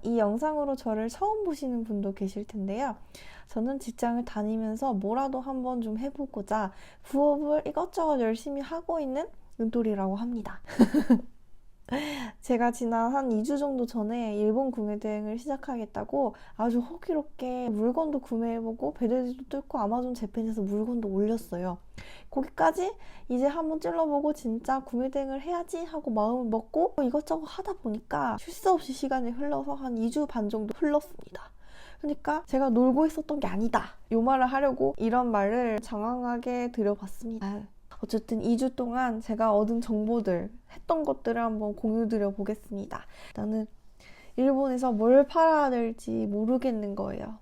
이 영상으로 저를 처음 보시는 분도 계실 텐데요. 저는 직장을 다니면서 뭐라도 한번 좀 해보고자 부업을 이것저것 열심히 하고 있는 은돌이라고 합니다. 제가 지난 한 2주 정도 전에 일본 구매 대행을 시작하겠다고 아주 호기롭게 물건도 구매해보고 배달도 뚫고 아마존 재팬에서 물건도 올렸어요. 거기까지 이제 한번 찔러보고 진짜 구매 대행을 해야지 하고 마음을 먹고 이것저것 하다 보니까 쉴 새 없이 시간이 흘러서 한 2주 반 정도 흘렀습니다. 그러니까 제가 놀고 있었던 게 아니다. 요 말을 하려고 이런 말을 장황하게 드려봤습니다. 어쨌든 2주 동안 제가 얻은 정보들, 했던 것들을 한번 공유드려 보겠습니다. 나는 일본에서 뭘 팔아야 될지 모르겠는 거예요.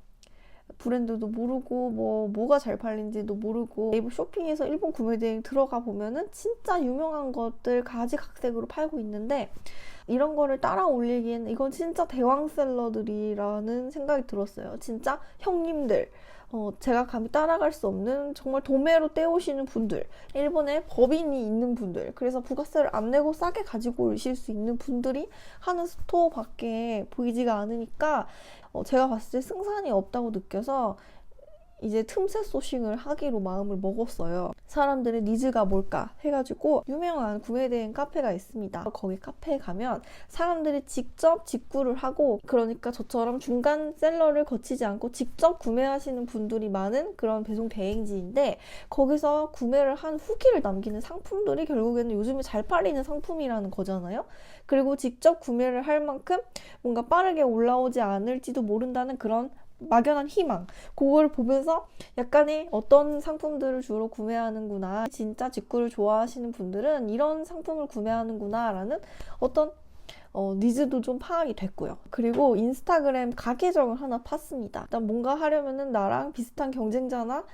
브랜드도 모르고 뭐가 잘 팔린지도 모르고 네이버 쇼핑에서 일본 구매 대행 들어가 보면은 진짜 유명한 것들 가지각색으로 팔고 있는데 이런 거를 따라 올리기에는 이건 진짜 대왕셀러들이라는 생각이 들었어요. 진짜 형님들, 제가 감히 따라갈 수 없는 정말 도매로 떼오시는 분들, 일본에 법인이 있는 분들, 그래서 부가세를 안 내고 싸게 가지고 오실 수 있는 분들이 하는 스토어밖에 보이지가 않으니까 제가 봤을 때 승산이 없다고 느껴서 이제 틈새 소싱을 하기로 마음을 먹었어요. 사람들의 니즈가 뭘까 해가지고 유명한 구매 대행 카페가 있습니다. 거기 카페에 가면 사람들이 직접 직구를 하고, 그러니까 저처럼 중간 셀러를 거치지 않고 직접 구매하시는 분들이 많은 그런 배송 대행지인데, 거기서 구매를 한 후기를 남기는 상품들이 결국에는 요즘에 잘 팔리는 상품이라는 거잖아요. 그리고 직접 구매를 할 만큼 뭔가 빠르게 올라오지 않을지도 모른다는 그런 막연한 희망, 그걸 보면서 약간의 어떤 상품들을 주로 구매하는구나, 진짜 직구를 좋아하시는 분들은 이런 상품을 구매하는구나 라는 어떤 니즈도 좀 파악이 됐고요. 그리고 인스타그램 가계정을 하나 팠습니다. 일단 뭔가 하려면은 나랑 비슷한 경쟁자나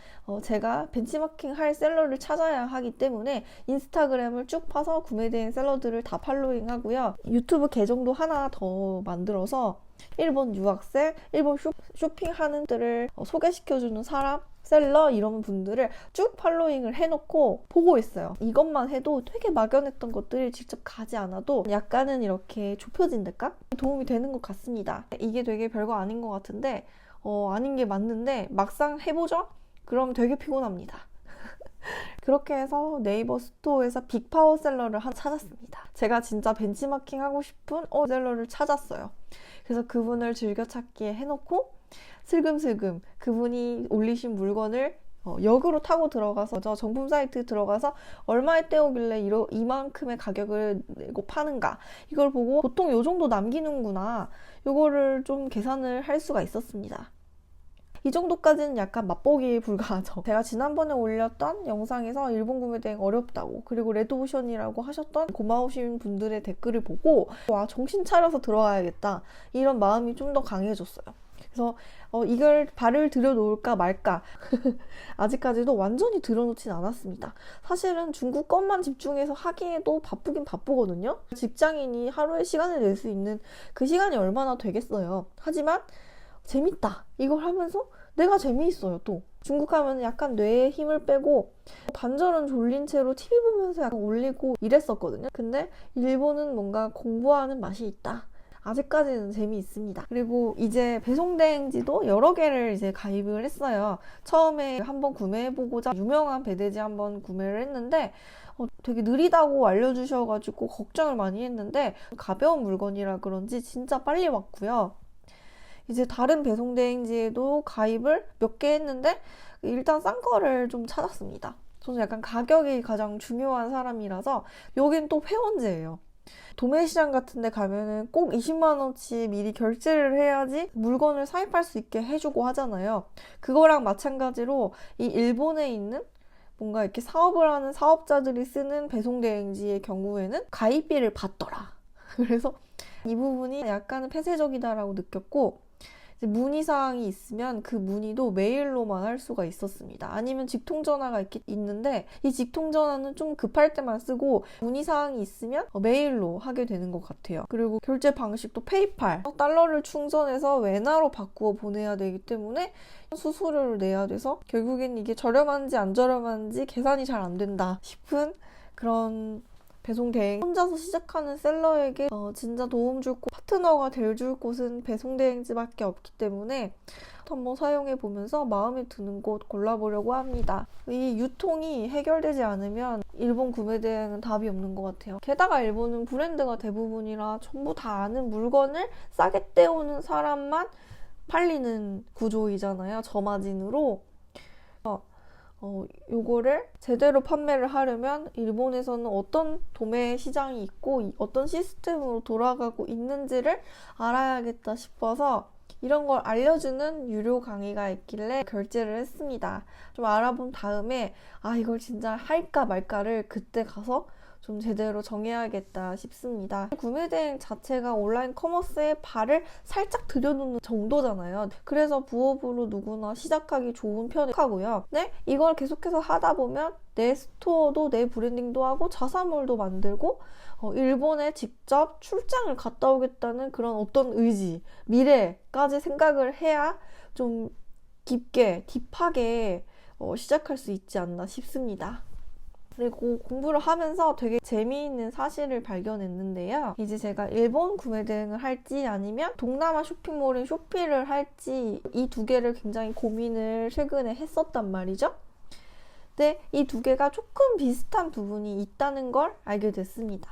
제가 벤치마킹 할 셀러를 찾아야 하기 때문에 인스타그램을 쭉 파서 구매된 셀러들을 다 팔로잉 하고요. 유튜브 계정도 하나 더 만들어서 일본 유학생, 일본 쇼핑하는 들을 소개시켜주는 사람, 셀러 이런 분들을 쭉 팔로잉을 해놓고 보고 있어요. 이것만 해도 되게 막연했던 것들을 직접 가지 않아도 약간은 이렇게 좁혀진달까? 도움이 되는 것 같습니다. 이게 되게 별거 아닌 것 같은데 아닌 게 맞는데 막상 해보죠? 그럼 되게 피곤합니다. 그렇게 해서 네이버 스토어에서 빅파워 셀러를 하나 찾았습니다. 제가 진짜 벤치마킹 하고 싶은 셀러를 찾았어요. 그래서 그분을 즐겨찾기에 해놓고 슬금슬금 그분이 올리신 물건을 역으로 타고 들어가서 저 정품 사이트 들어가서 얼마에 떼오길래 이만큼의 가격을 내고 파는가, 이걸 보고 보통 요 정도 남기는구나, 요거를 좀 계산을 할 수가 있었습니다. 이 정도까지는 약간 맛보기에 불과하죠. 제가 지난번에 올렸던 영상에서 일본 구매 대행 어렵다고, 그리고 레드오션이라고 하셨던 고마우신 분들의 댓글을 보고 와, 정신 차려서 들어가야겠다, 이런 마음이 좀 더 강해졌어요. 그래서 이걸 발을 들여놓을까 말까 아직까지도 완전히 들여놓진 않았습니다. 사실은 중국 것만 집중해서 하기에도 바쁘긴 바쁘거든요. 직장인이 하루에 시간을 낼 수 있는 그 시간이 얼마나 되겠어요. 하지만 재밌다, 이걸 하면서 내가 재미있어요. 또 중국 하면 약간 뇌에 힘을 빼고 반절은 졸린 채로 TV 보면서 약간 올리고 이랬었거든요. 근데 일본은 뭔가 공부하는 맛이 있다, 아직까지는 재미있습니다. 그리고 이제 배송대행지도 여러 개를 이제 가입을 했어요. 처음에 한번 구매해보고자 유명한 배대지 한번 구매를 했는데 되게 느리다고 알려주셔가지고 걱정을 많이 했는데 가벼운 물건이라 그런지 진짜 빨리 왔고요. 이제 다른 배송대행지에도 가입을 몇 개 했는데 일단 싼 거를 좀 찾았습니다. 저는 약간 가격이 가장 중요한 사람이라서 여긴 또 회원제예요. 도매시장 같은 데 가면은 꼭 20만원치 미리 결제를 해야지 물건을 사입할 수 있게 해주고 하잖아요. 그거랑 마찬가지로 이 일본에 있는 뭔가 이렇게 사업을 하는 사업자들이 쓰는 배송대행지의 경우에는 가입비를 받더라. 그래서 이 부분이 약간은 폐쇄적이다라고 느꼈고, 문의사항이 있으면 그 문의도 메일로만 할 수가 있었습니다. 아니면 직통전화가 있는데 이 직통전화는 좀 급할 때만 쓰고 문의사항이 있으면 메일로 하게 되는 것 같아요. 그리고 결제 방식도 페이팔, 달러를 충전해서 웬화로 바꾸어 보내야 되기 때문에 수수료를 내야 돼서 결국엔 이게 저렴한지 안 저렴한지 계산이 잘 안 된다 싶은 그런 배송 대행 혼자서 시작하는 셀러에게 진짜 도움 줄 곳, 파트너가 될 줄 곳은 배송 대행지밖에 없기 때문에 한번 사용해 보면서 마음에 드는 곳 골라보려고 합니다. 이 유통이 해결되지 않으면 일본 구매 대행은 답이 없는 것 같아요. 게다가 일본은 브랜드가 대부분이라 전부 다 아는 물건을 싸게 떼오는 사람만 팔리는 구조이잖아요. 저마진으로. 요거를 제대로 판매를 하려면 일본에서는 어떤 도매 시장이 있고 어떤 시스템으로 돌아가고 있는지를 알아야겠다 싶어서 이런 걸 알려주는 유료 강의가 있길래 결제를 했습니다. 좀 알아본 다음에 이걸 진짜 할까 말까를 그때 가서 좀 제대로 정해야겠다 싶습니다. 구매 대행 자체가 온라인 커머스에 발을 살짝 들여놓는 정도잖아요. 그래서 부업으로 누구나 시작하기 좋은 편이고요. 네? 이걸 계속해서 하다 보면 내 스토어도 내 브랜딩도 하고 자사몰도 만들고 일본에 직접 출장을 갔다 오겠다는 그런 어떤 의지, 미래까지 생각을 해야 좀 깊게, 딥하게 시작할 수 있지 않나 싶습니다. 그리고 공부를 하면서 되게 재미있는 사실을 발견했는데요. 이제 제가 일본 구매 대행을 할지 아니면 동남아 쇼핑몰인 쇼피를 할지 이 두 개를 굉장히 고민을 최근에 했었단 말이죠. 근데 이 두 개가 조금 비슷한 부분이 있다는 걸 알게 됐습니다.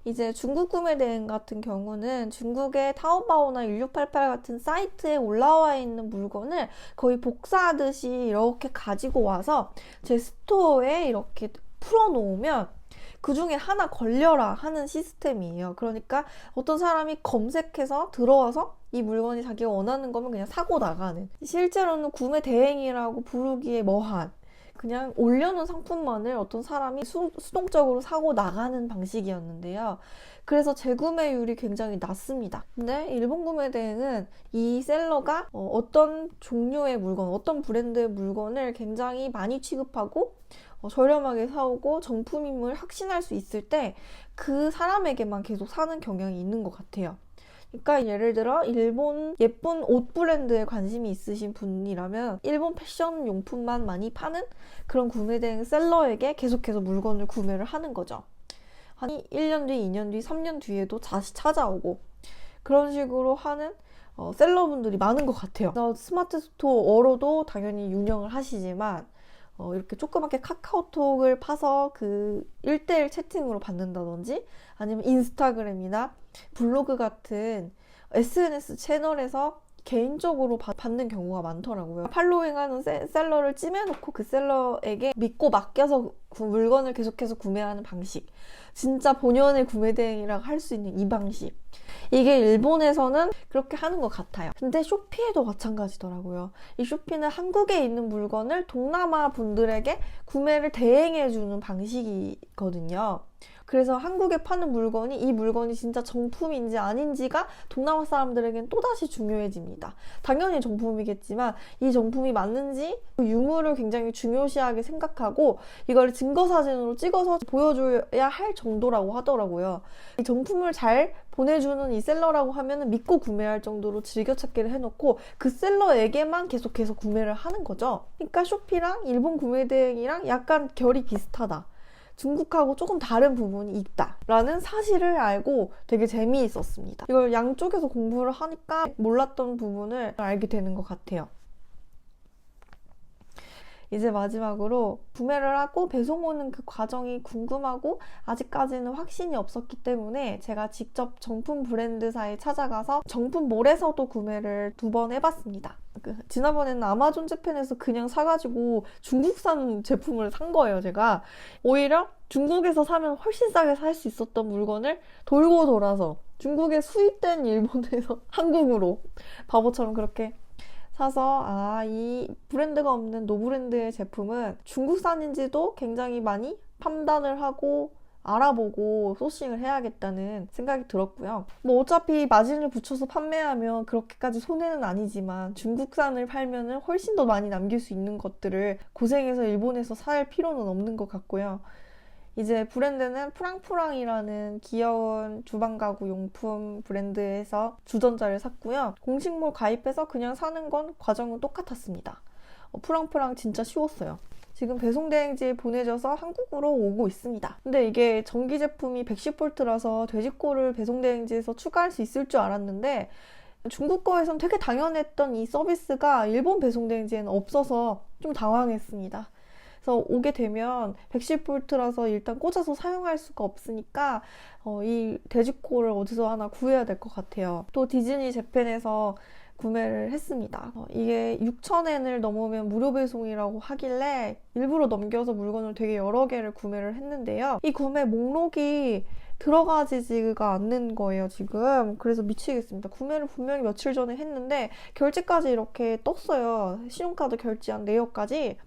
이제 중국 구매 대행 같은 경우는 중국의 타오바오나 1688 같은 사이트에 올라와 있는 물건을 거의 복사하듯이 이렇게 가지고 와서 제 스토어에 이렇게 풀어놓으면 그 중에 하나 걸려라 하는 시스템이에요. 그러니까 어떤 사람이 검색해서 들어와서 이 물건이 자기가 원하는 거면 그냥 사고 나가는, 실제로는 구매 대행이라고 부르기에 뭐한 그냥 올려놓은 상품만을 어떤 사람이 수동적으로 사고 나가는 방식이었는데요. 그래서 재구매율이 굉장히 낮습니다. 근데 일본 구매 대행은 이 셀러가 어떤 종류의 물건, 어떤 브랜드의 물건을 굉장히 많이 취급하고 저렴하게 사오고 정품임을 확신할 수 있을 때 그 사람에게만 계속 사는 경향이 있는 것 같아요. 그러니까 예를 들어 일본 예쁜 옷 브랜드에 관심이 있으신 분이라면 일본 패션 용품만 많이 파는 그런 구매 대행 셀러에게 계속해서 물건을 구매를 하는 거죠. 한 1년 뒤, 2년 뒤, 3년 뒤에도 다시 찾아오고 그런 식으로 하는 셀러분들이 많은 것 같아요. 스마트 스토어로도 당연히 운영을 하시지만 이렇게 조그맣게 카카오톡을 파서 그 1대1 채팅으로 받는다든지 아니면 인스타그램이나 블로그 같은 SNS 채널에서 개인적으로 받는 경우가 많더라고요. 팔로잉하는 셀러를 찜해놓고 그 셀러에게 믿고 맡겨서 물건을 계속해서 구매하는 방식, 진짜 본연의 구매 대행이라고 할 수 있는 이 방식, 이게 일본에서는 그렇게 하는 것 같아요. 근데 쇼피에도 마찬가지더라고요. 이 쇼피는 한국에 있는 물건을 동남아 분들에게 구매를 대행해주는 방식이거든요. 그래서 한국에 파는 물건이 이 물건이 진짜 정품인지 아닌지가 동남아 사람들에겐 또다시 중요해집니다. 당연히 정품이겠지만 이 정품이 맞는지 유무를 굉장히 중요시하게 생각하고 이걸 증거사진으로 찍어서 보여줘야 할 정도라고 하더라고요. 이 정품을 잘 보내주는 이 셀러라고 하면 믿고 구매할 정도로 즐겨찾기를 해놓고 그 셀러에게만 계속해서 구매를 하는 거죠. 그러니까 쇼피랑 일본 구매 대행이랑 약간 결이 비슷하다, 중국하고 조금 다른 부분이 있다라는 사실을 알고 되게 재미있었습니다. 이걸 양쪽에서 공부를 하니까 몰랐던 부분을 알게 되는 것 같아요. 이제 마지막으로 구매를 하고 배송 오는 그 과정이 궁금하고 아직까지는 확신이 없었기 때문에 제가 직접 정품 브랜드사에 찾아가서 정품몰에서도 구매를 2번 해봤습니다. 지난번에는 아마존 재팬에서 그냥 사가지고 중국산 제품을 산 거예요. 제가 오히려 중국에서 사면 훨씬 싸게 살 수 있었던 물건을 돌고 돌아서 중국에 수입된 일본에서 한국으로 바보처럼 그렇게 사서 이 브랜드가 없는 노브랜드의 제품은 중국산인지도 굉장히 많이 판단을 하고 알아보고 소싱을 해야겠다는 생각이 들었고요. 뭐 어차피 마진을 붙여서 판매하면 그렇게까지 손해는 아니지만 중국산을 팔면은 훨씬 더 많이 남길 수 있는 것들을 고생해서 일본에서 살 필요는 없는 것 같고요. 이제 브랜드는 프랑프랑이라는 귀여운 주방가구 용품 브랜드에서 주전자를 샀고요. 공식몰 가입해서 그냥 사는 건 과정은 똑같았습니다. 프랑프랑 진짜 쉬웠어요. 지금 배송대행지에 보내져서 한국으로 오고 있습니다. 근데 이게 전기 제품이 110V라서 돼지코를 배송대행지에서 추가할 수 있을 줄 알았는데 중국 거에선 되게 당연했던 이 서비스가 일본 배송대행지에는 없어서 좀 당황했습니다. 그래서 오게 되면 110V라서 일단 꽂아서 사용할 수가 없으니까 이 돼지코를 어디서 하나 구해야 될 것 같아요. 또 디즈니 재팬에서 구매를 했습니다. 이게 6,000엔을 넘으면 무료 배송이라고 하길래 일부러 넘겨서 물건을 되게 여러 개를 구매를 했는데요. 이 구매 목록이 들어가지지가 않는 거예요, 지금. 그래서 미치겠습니다. 구매를 분명히 며칠 전에 했는데 결제까지 이렇게 떴어요. 신용카드 결제한 내역까지.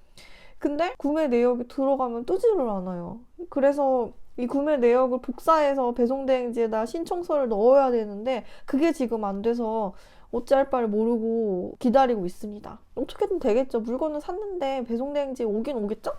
근데 구매 내역이 들어가면 뜨지를 않아요. 그래서 이 구매 내역을 복사해서 배송대행지에다 신청서를 넣어야 되는데 그게 지금 안 돼서 어찌할 바를 모르고 기다리고 있습니다. 어떻게든 되겠죠. 물건은 샀는데 배송대행지에 오긴 오겠죠?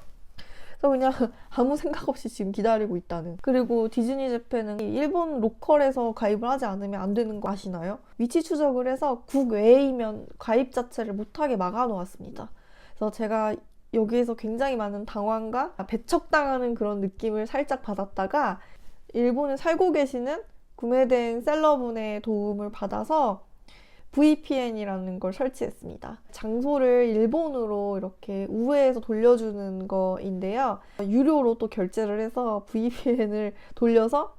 그래서 그냥 아무 생각 없이 지금 기다리고 있다는. 그리고 디즈니 재팬은 일본 로컬에서 가입을 하지 않으면 안 되는 거 아시나요? 위치 추적을 해서 국외이면 가입 자체를 못하게 막아놓았습니다. 그래서 제가 여기에서 굉장히 많은 당황과 배척당하는 그런 느낌을 살짝 받았다가 일본에 살고 계시는 구매대행 셀러분의 도움을 받아서 VPN이라는 걸 설치했습니다. 장소를 일본으로 이렇게 우회해서 돌려주는 거인데요. 유료로 또 결제를 해서 VPN을 돌려서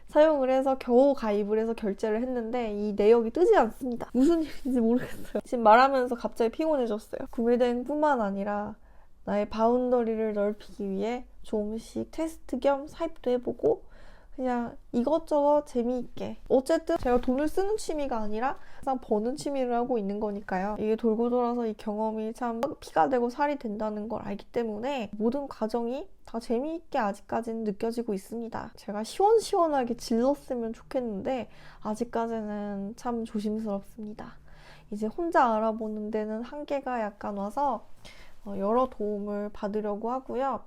사용을 해서 겨우 가입을 해서 결제를 했는데 이 내역이 뜨지 않습니다. 무슨 일인지 모르겠어요. 지금 말하면서 갑자기 피곤해졌어요. 구매대행뿐만 아니라 나의 바운더리를 넓히기 위해 조금씩 테스트 겸 사입도 해보고 그냥 이것저것 재미있게. 어쨌든 제가 돈을 쓰는 취미가 아니라 항상 버는 취미를 하고 있는 거니까요. 이게 돌고 돌아서 이 경험이 참 피가 되고 살이 된다는 걸 알기 때문에 모든 과정이 다 재미있게 아직까지는 느껴지고 있습니다. 제가 시원시원하게 질렀으면 좋겠는데 아직까지는 참 조심스럽습니다. 이제 혼자 알아보는 데는 한계가 약간 와서 여러 도움을 받으려고 하고요.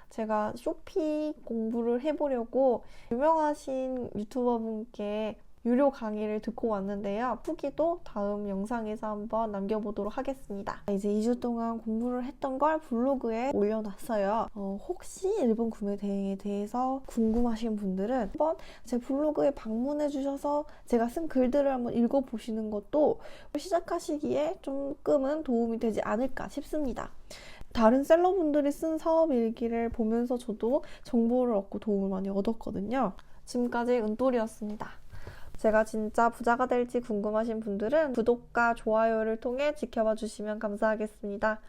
제가 쇼피 공부를 해보려고 유명하신 유튜버 분께 유료 강의를 듣고 왔는데요. 후기도 다음 영상에서 한번 남겨보도록 하겠습니다. 이제 2주 동안 공부를 했던 걸 블로그에 올려놨어요. 혹시 일본 구매 대행에 대해서 궁금하신 분들은 한번 제 블로그에 방문해 주셔서 제가 쓴 글들을 한번 읽어보시는 것도 시작하시기에 조금은 도움이 되지 않을까 싶습니다. 다른 셀러분들이 쓴 사업 일기를 보면서 저도 정보를 얻고 도움을 많이 얻었거든요. 지금까지 은돌이었습니다. 제가 진짜 부자가 될지 궁금하신 분들은 구독과 좋아요를 통해 지켜봐 주시면 감사하겠습니다.